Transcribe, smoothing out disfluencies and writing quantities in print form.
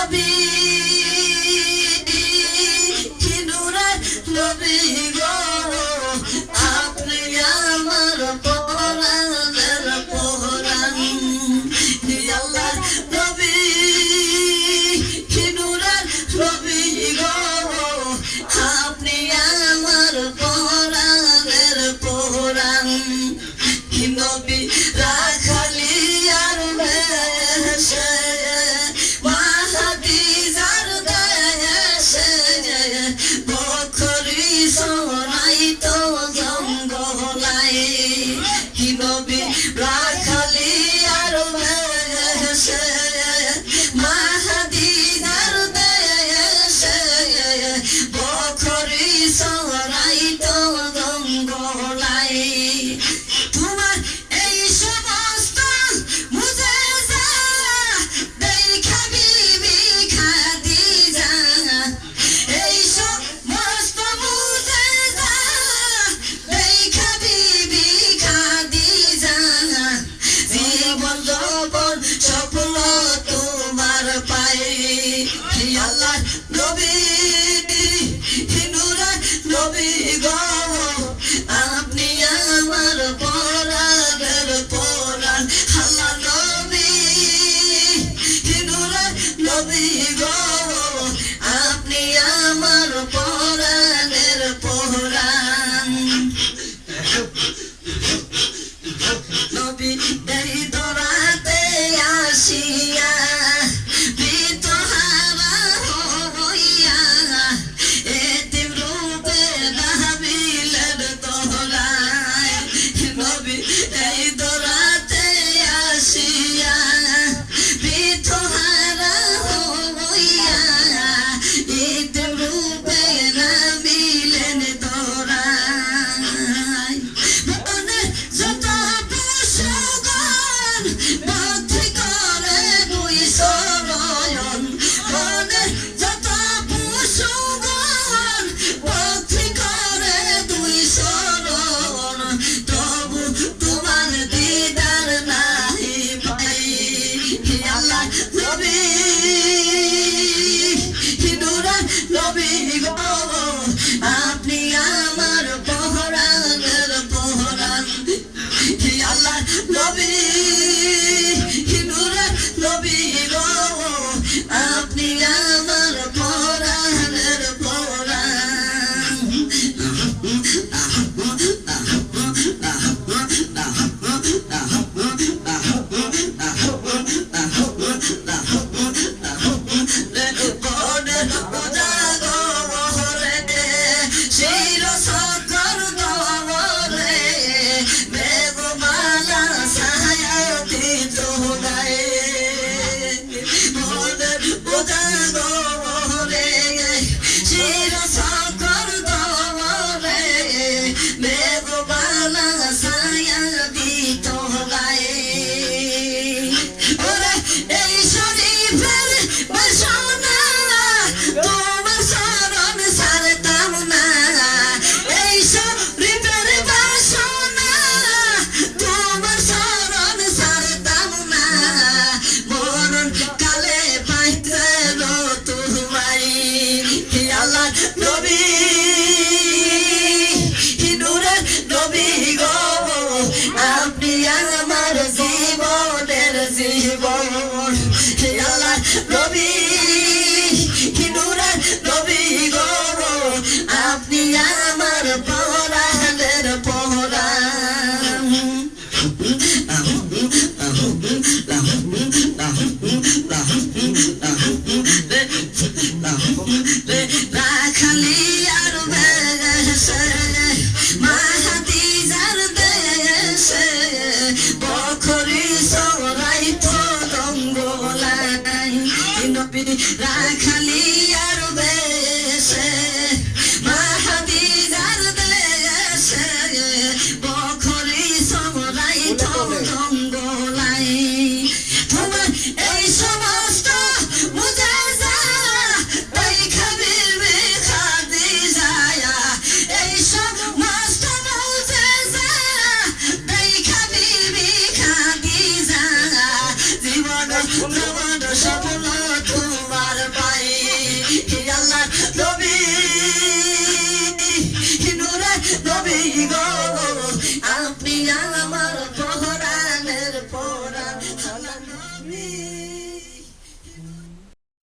নবী কি নূরের নবী গো আপনি আমার পরাণের পরাণ আল্লাহ নবী কি নূরের নবী গো আপনি আমার পরাণের পরাণ কি নবী রাখালি আর বেশে মাহাদিজার দেশে বকরি সরাই তো জঙ্গলাই কি নবী রাখালি আর বেশে মাহাদিজার দেশে বকরি সরাই তো জঙ্গলাই তোমার এই সমস্ত মুজিজা দেখা বিবি খাদিজা এই সমস্ত মুজিজা দেখা বিবি খাদিজা জীবন যৌবন স্বপ্ন তোমার পায়ে আল্লাহ নবী নূরের নবী গো আপনি আমার পরাণের পরাণ আল্লাহ নবী নূরের নবী গো আপনি আমার পরাণের পরাণ নবী এই দরাতে আসিয়া বিতহারা হইয়া এতিম রূপে নামিলেন তোলায় নবী এই দরাতে আসিয়া বিতহারা হইয়া এতিম রূপে নামিলেন তোলায় মনে যত পশুগণ ভক্তি করে দুই শরণ মনে যত পশুগণ ভক্তি করে দুই শরণ তবু তোমার দিদার নাহি পাই আল্লাহ নবী নূরের নবী গো আপনি আমার পরাণের পরাণ আল্লাহ নবী নূরের নবী গো আপনি আমার পরাণের পরাণ বনের উজাগরে শির সকর দরে মেঘমালা ছায়াতি জোগায় বনের উজাগরে শির সকর দরে মেঘমালা ছায়াতি জোগায় ওরে এই শরীফের বাসনা তোমার শরণ ছাড়তাম না এই শরীফের বাসনা তোমার শরণ ছাড়তাম না মরণ কালে পাইতে তোমায় আল্লাহ নবী নূরের নবী গো আপনি আমার জীবনের জীবন আল্লাহ নবী নূরের নবী গো আপনি আমার পরাণের পরাণ রাখালি আর বেশে মাহাদিজার দেশে বকরি সরাই তো জঙ্গলাই নবী রাখালি আর বেশে মাহাদিজার দেশে বকরি সরাই তো জঙ্গলাই তোমার এই সমস্ত মুজিজা দেখা বিবি খাদিজা এই সমস্ত মুজিজা দেখা বিবি খাদিজা জীবন জীবন স্বপ্ন